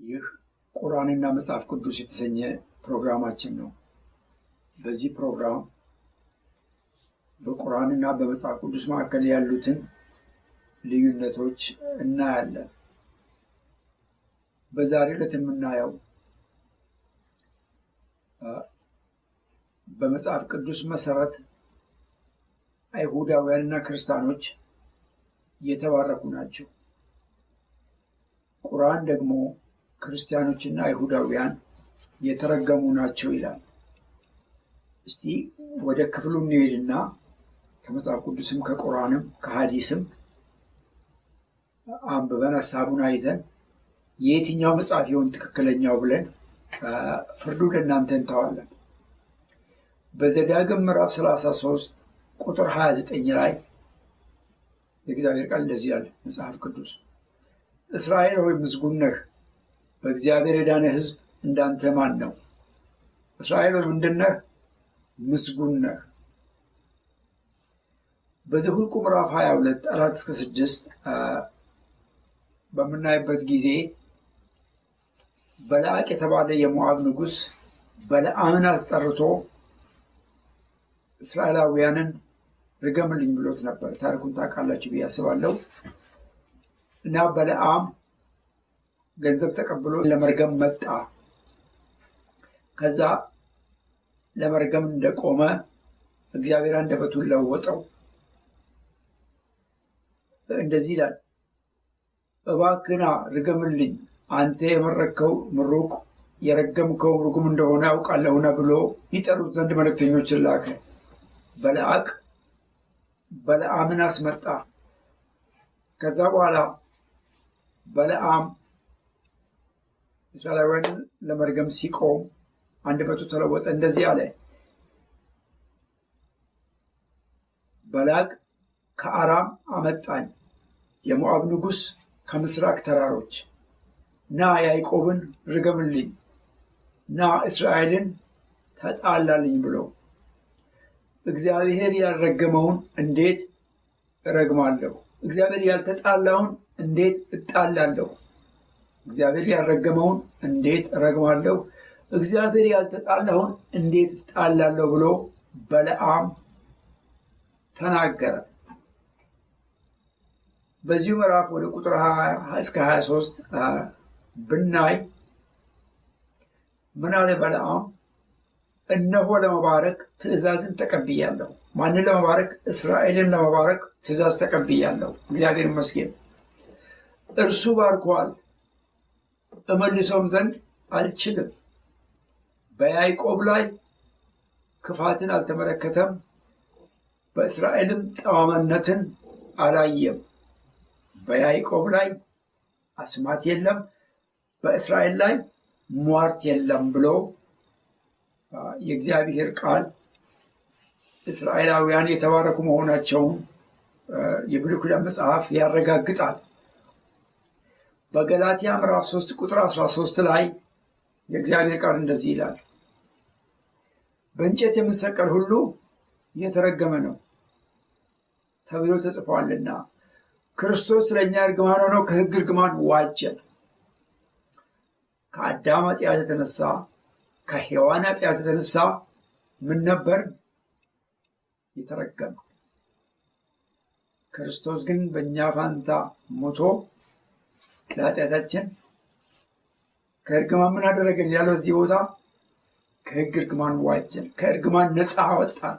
ይህ ቁርአንና መጽሐፍ ቅዱስ የተሰኘ ፕሮግራማችን ነው። በዚህ ፕሮግራም በቁርአንና በመጽሐፍ ቅዱስ መካከል ያሉትን ልዩነቶች እናያለን። በዛሬው ዕለት የምናየው በመጽሐፍ ቅዱስ መሰረት አይሁዳውያንና ክርስቲያኖች የተባረኩ ናቸው። ቁርአን ደግሞ ክርስቲያኖችና አይሁዳውያን የተረገሙ ናቸው ይላል። እስቲ ወደ ክፍሉ እንሄድና ከመጽሐፍ ቅዱስም ከቁርአንም ከሐዲስም አንብበን ሐሳቡን አይተን የየትኛው መጽሐፍ ይሆን ትክክለኛው ብለን ፍርዱ ለእናንተ እንተዋለን። በዘዳግም ምዕራፍ 33 ቁጥር 29 ላይ የእግዚአብሔር ቃል እንደዚህ ያለ መጽሐፍ ቅዱስ እስራኤል ሆይ ምስጉን ነህ፣ በእግዚአብሔር የዳነ ሕዝብ እንዳንተ ማን ነው? እስራኤል ሆይ ምንድን ነህ? ምስጉን ነህ። በዘኍልቍ ምዕራፍ 22 4-6 በምናይበት ጊዜ በለዓቅ የተባለ የሞዓብ ንጉሥ በለዓምን አስጠርቶ እስራኤላውያንን ርገምልኝ ብሎት ነበር። ታሪኩን ታውቃላችሁ ብዬ አስባለሁ። እና በለዓም ገንዘብ ተቀብሎ ለመርገም መጣ። ከዛ ለመርገም እንደቆመ እግዚአብሔር አንደበቱን ለወጠው። እንደዚህ ይላል፣ እባክና ርገምልኝ፣ አንተ የመረቅከው ምሩቅ የረገምከው ርጉም እንደሆነ አውቃለሁና ብሎ ይጠሩት ዘንድ መልእክተኞችን ላከ። በለዓቅ በለዓምን አስመጣ። ከዛ በኋላ በለዓም እስራኤላውያንን ለመርገም ሲቆም አንደበቱ ተለወጠ። እንደዚህ አለ፣ በለዓቅ ከአራም አመጣኝ፣ የሞዓብ ንጉሥ ከምስራቅ ተራሮች፣ ና ያዕቆብን ርገምልኝ፣ ና እስራኤልን ተጣላልኝ ብሎ እግዚአብሔር ያልረገመውን እንዴት እረግማለሁ? እግዚአብሔር ያልተጣላውን እንዴት እጣላለሁ? እግዚአብሔር ያልረገመውን እንዴት እረግማለሁ? እግዚአብሔር ያልተጣላውን እንዴት እጣላለሁ ብሎ በለዓም ተናገረ። በዚሁ ምዕራፍ ወደ ቁጥር 20-23 ብናይ ምን አለ በለዓም? እነሆ ለመባረክ ትእዛዝን ተቀብያለሁ። ማንን ለመባረክ? እስራኤልን ለመባረክ ትእዛዝ ተቀብያለሁ። እግዚአብሔር ይመስገን። እርሱ ባርኳል፣ እመልሰውም ዘንድ አልችልም። በያዕቆብ ላይ ክፋትን አልተመለከተም፣ በእስራኤልም ጠማምነትን አላየም። በያዕቆብ ላይ አስማት የለም፣ በእስራኤል ላይ ሟርት የለም ብሎ የእግዚአብሔር ቃል እስራኤላውያን የተባረኩ መሆናቸውን የብሉይ ኪዳን መጽሐፍ ያረጋግጣል። በገላትያ ምዕራፍ 3 ቁጥር 13 ላይ የእግዚአብሔር ቃል እንደዚህ ይላል፣ በእንጨት የሚሰቀል ሁሉ የተረገመ ነው ተብሎ ተጽፏልና ክርስቶስ ስለኛ እርግማን ሆኖ ከሕግ እርግማን ዋጀን። ከአዳም ኃጢአት የተነሳ ከሔዋን ኃጢአት የተነሳ ምን ነበር? የተረገመ። ክርስቶስ ግን በእኛ ፋንታ ሞቶ ለኃጢአታችን ከእርግማን ምን አደረገን? ያለው እዚህ ቦታ ከሕግ እርግማን ዋጀን፣ ከእርግማን ነፃ አወጣን።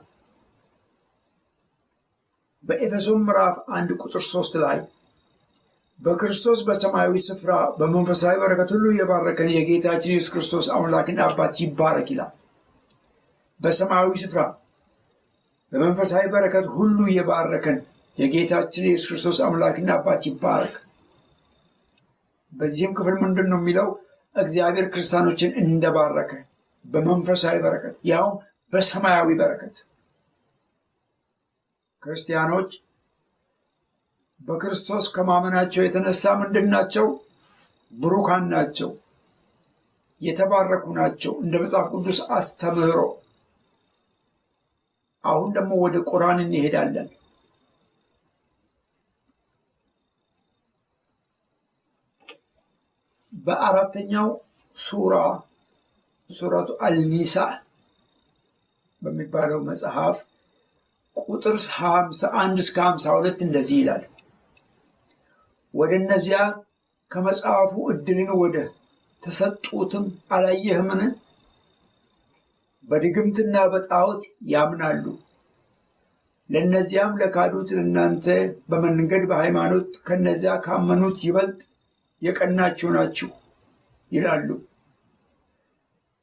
በኤፌሶን ምዕራፍ 1 ቁጥር 3 ላይ በክርስቶስ በሰማያዊ ስፍራ በመንፈሳዊ በረከት ሁሉ የባረከን የጌታችን ኢየሱስ ክርስቶስ አምላክና አባት ይባረክ ይላል። በሰማያዊ ስፍራ በመንፈሳዊ በረከት ሁሉ የባረከን የጌታችን ኢየሱስ ክርስቶስ አምላክና አባት ይባረክ። በዚህም ክፍል ምንድን ነው የሚለው? እግዚአብሔር ክርስቲያኖችን እንደባረከ በመንፈሳዊ በረከት፣ ያው በሰማያዊ በረከት። ክርስቲያኖች በክርስቶስ ከማመናቸው የተነሳ ምንድን ናቸው? ብሩካን ናቸው፣ የተባረኩ ናቸው እንደ መጽሐፍ ቅዱስ አስተምህሮ። አሁን ደግሞ ወደ ቁርአን እንሄዳለን። በአራተኛው ሱረቱ አልኒሳ በሚባለው መጽሐፍ ቁጥር 51 እስከ 52 እንደዚህ ይላል። ወደ እነዚያ ከመጽሐፉ ዕድልን ወደ ተሰጡትም አላየህምን? በድግምትና በጣዖት ያምናሉ። ለእነዚያም ለካዱት እናንተ በመንገድ በሃይማኖት ከነዚያ ካመኑት ይበልጥ የቀናችሁ ናችሁ ይላሉ።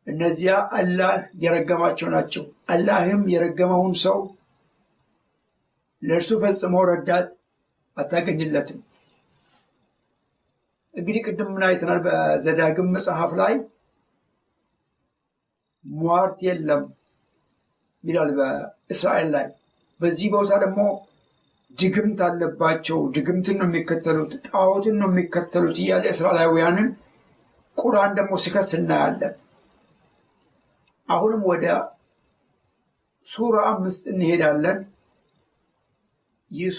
እነዚያ አላህ የረገማቸው ናቸው። አላህም የረገመውን ሰው ለእርሱ ፈጽሞ ረዳት አታገኝለትም። እንግዲህ ቅድም ምን አይተናል? በዘዳግም መጽሐፍ ላይ ሟርት የለም ይላል በእስራኤል ላይ። በዚህ ቦታ ደግሞ ድግምት አለባቸው፣ ድግምትን ነው የሚከተሉት፣ ጣዖትን ነው የሚከተሉት እያለ እስራኤላውያንን ቁርአን ደግሞ ሲከስ እናያለን። አሁንም ወደ ሱራ 5 እንሄዳለን። ይህ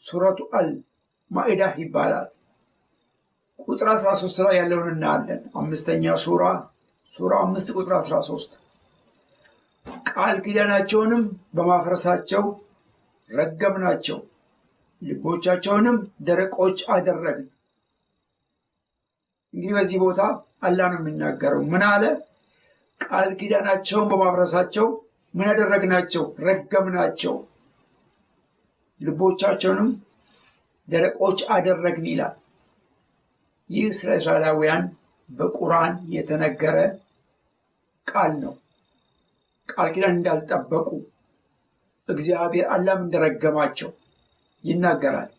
ሱረቱ አልማኢዳ ይባላል። ቁጥር 13 ላይ ያለውን እናያለን። አምስተኛ ሱራ 5 ቁጥር 13 ቃል ኪዳናቸውንም በማፍረሳቸው ረገምናቸው፣ ልቦቻቸውንም ደረቆች አደረግን። እንግዲህ በዚህ ቦታ አላህ ነው የሚናገረው። ምን አለ? ቃል ኪዳናቸውን በማፍረሳቸው ምን አደረግናቸው? ረገምናቸው፣ ልቦቻቸውንም ደረቆች አደረግን ይላል። ይህ ስለ እስራኤላውያን በቁርአን የተነገረ ቃል ነው። ቃል ኪዳን እንዳልጠበቁ እግዚአብሔር አላህም እንደረገማቸው ይናገራል።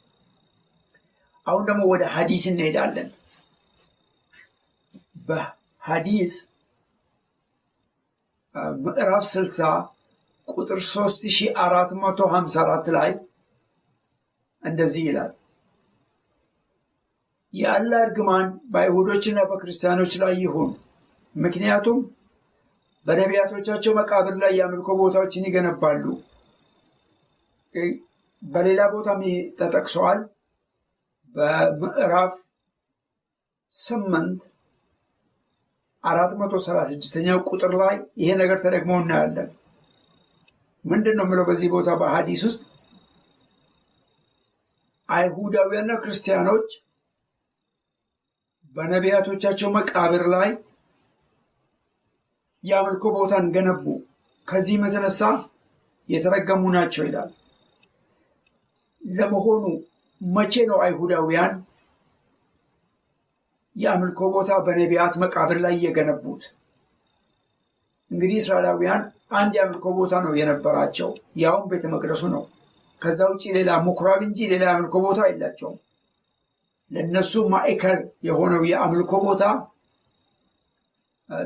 አሁን ደግሞ ወደ ሐዲስ እንሄዳለን። በሐዲስ ምዕራፍ 60 ቁጥር 3454 ላይ እንደዚህ ይላል። የአላህ እርግማን በአይሁዶችና በክርስቲያኖች ላይ ይሁን፣ ምክንያቱም በነቢያቶቻቸው መቃብር ላይ የአምልኮ ቦታዎችን ይገነባሉ። በሌላ ቦታም ተጠቅሰዋል። በምዕራፍ 8 436ኛው ቁጥር ላይ ይሄ ነገር ተደግሞ እናያለን። ምንድን ነው የምለው በዚህ ቦታ በሐዲስ ውስጥ አይሁዳውያንና ክርስቲያኖች በነቢያቶቻቸው መቃብር ላይ የአምልኮ ቦታን ገነቡ፣ ከዚህም የተነሳ የተረገሙ ናቸው ይላል። ለመሆኑ መቼ ነው አይሁዳውያን የአምልኮ ቦታ በነቢያት መቃብር ላይ የገነቡት? እንግዲህ እስራኤላውያን አንድ የአምልኮ ቦታ ነው የነበራቸው፣ ያውም ቤተ መቅደሱ ነው። ከዛ ውጭ ሌላ ምኩራብ እንጂ ሌላ የአምልኮ ቦታ የላቸውም። ለእነሱ ማዕከል የሆነው የአምልኮ ቦታ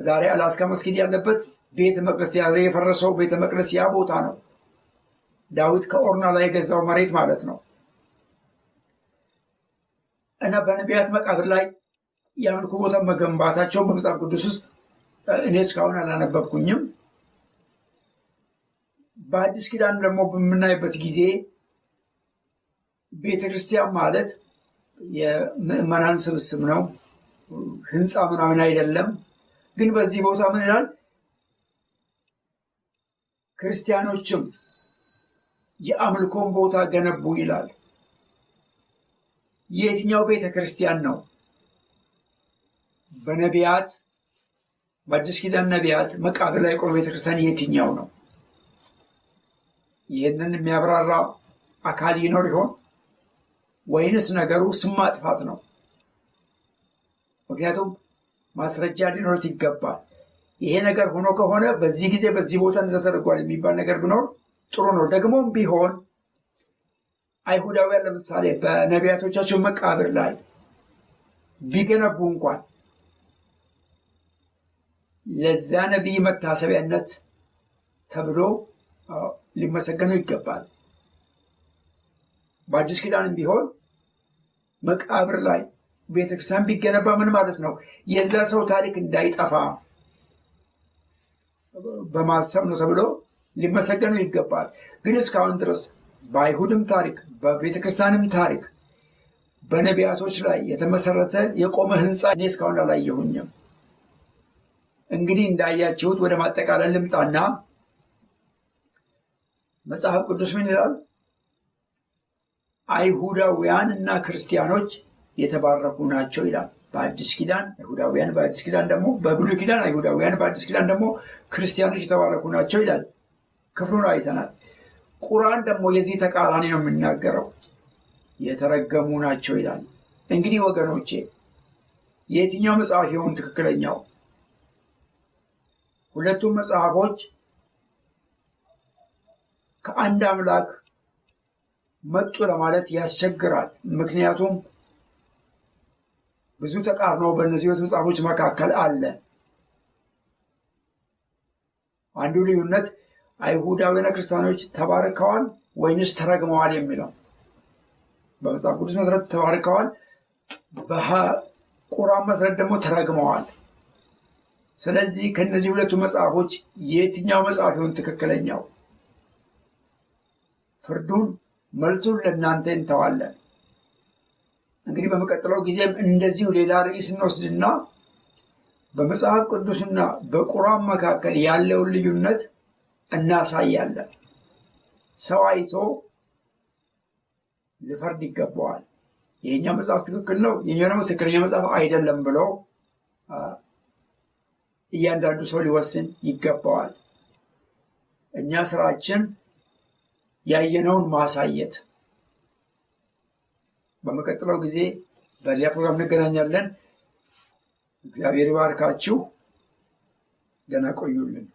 ዛሬ አላስካ መስጊድ ያለበት ቤተ መቅደስ፣ የፈረሰው ቤተ መቅደስ ያ ቦታ ነው። ዳዊት ከኦርና ላይ የገዛው መሬት ማለት ነው። እና በነቢያት መቃብር ላይ የአምልኮ ቦታ መገንባታቸውን በመጽሐፍ ቅዱስ ውስጥ እኔ እስካሁን አላነበብኩኝም። በአዲስ ኪዳን ደግሞ በምናይበት ጊዜ ቤተ ክርስቲያን ማለት የምዕመናን ስብስብ ነው፣ ህንፃ ምናምን አይደለም። ግን በዚህ ቦታ ምን ይላል? ክርስቲያኖችም የአምልኮን ቦታ ገነቡ ይላል። የትኛው ቤተ ክርስቲያን ነው? በነቢያት በአዲስ ኪዳን ነቢያት መቃብር ላይ የቆመ ቤተ ክርስቲያን የትኛው ነው? ይህንን የሚያብራራ አካል ይኖር ይሆን? ወይንስ ነገሩ ስም ማጥፋት ነው? ምክንያቱም ማስረጃ ሊኖርት ይገባል። ይሄ ነገር ሆኖ ከሆነ በዚህ ጊዜ በዚህ ቦታ እንደዛ ተደርጓል የሚባል ነገር ቢኖር ጥሩ ነው። ደግሞም ቢሆን አይሁዳውያን ለምሳሌ በነቢያቶቻቸው መቃብር ላይ ቢገነቡ እንኳን ለዛ ነቢይ መታሰቢያነት ተብሎ ሊመሰገኑ ይገባል። በአዲስ ኪዳንም ቢሆን መቃብር ላይ ቤተክርስቲያን ቢገነባ ምን ማለት ነው? የዛ ሰው ታሪክ እንዳይጠፋ በማሰብ ነው ተብሎ ሊመሰገኑ ይገባል። ግን እስካሁን ድረስ በአይሁድም ታሪክ በቤተክርስቲያንም ታሪክ በነቢያቶች ላይ የተመሰረተ የቆመ ሕንፃ እኔ እስካሁን አላየሁኝም። እንግዲህ እንዳያችሁት ወደ ማጠቃለል ልምጣና መጽሐፍ ቅዱስ ምን ይላል? አይሁዳውያን እና ክርስቲያኖች የተባረኩ ናቸው ይላል። በአዲስ ኪዳን አይሁዳውያን፣ በአዲስ ኪዳን ደግሞ በብሉይ ኪዳን አይሁዳውያን፣ በአዲስ ኪዳን ደግሞ ክርስቲያኖች የተባረኩ ናቸው ይላል። ክፍሉን አይተናል። ቁርአን ደግሞ የዚህ ተቃራኒ ነው የሚናገረው፣ የተረገሙ ናቸው ይላል። እንግዲህ ወገኖቼ የትኛው መጽሐፍ ይሆን ትክክለኛው? ሁለቱም መጽሐፎች ከአንድ አምላክ መጡ ለማለት ያስቸግራል። ምክንያቱም ብዙ ተቃርኖ በእነዚህ ሁለት መጽሐፎች መካከል አለ። አንዱ ልዩነት አይሁዳውያን ክርስቲያኖች ተባርከዋል ወይንስ ተረግመዋል የሚለው። በመጽሐፍ ቅዱስ መሰረት ተባርከዋል፣ በቁርአን መሰረት ደግሞ ተረግመዋል። ስለዚህ ከነዚህ ሁለቱ መጽሐፎች የትኛው መጽሐፍ ይሆን ትክክለኛው? ፍርዱን መልሱን ለእናንተ እንተዋለን። እንግዲህ በሚቀጥለው ጊዜም እንደዚሁ ሌላ ርዕስ እንወስድና በመጽሐፍ ቅዱስና በቁርአን መካከል ያለውን ልዩነት እናሳያለን። ሰው አይቶ ሊፈርድ ይገባዋል። የኛ መጽሐፍ ትክክል ነው፣ የኛ ደግሞ ትክክለኛ መጽሐፍ አይደለም ብሎ እያንዳንዱ ሰው ሊወስን ይገባዋል። እኛ ስራችን ያየነውን ማሳየት። በሚቀጥለው ጊዜ በሌላ ፕሮግራም እንገናኛለን። እግዚአብሔር ይባርካችሁ። ደህና ቆዩልን።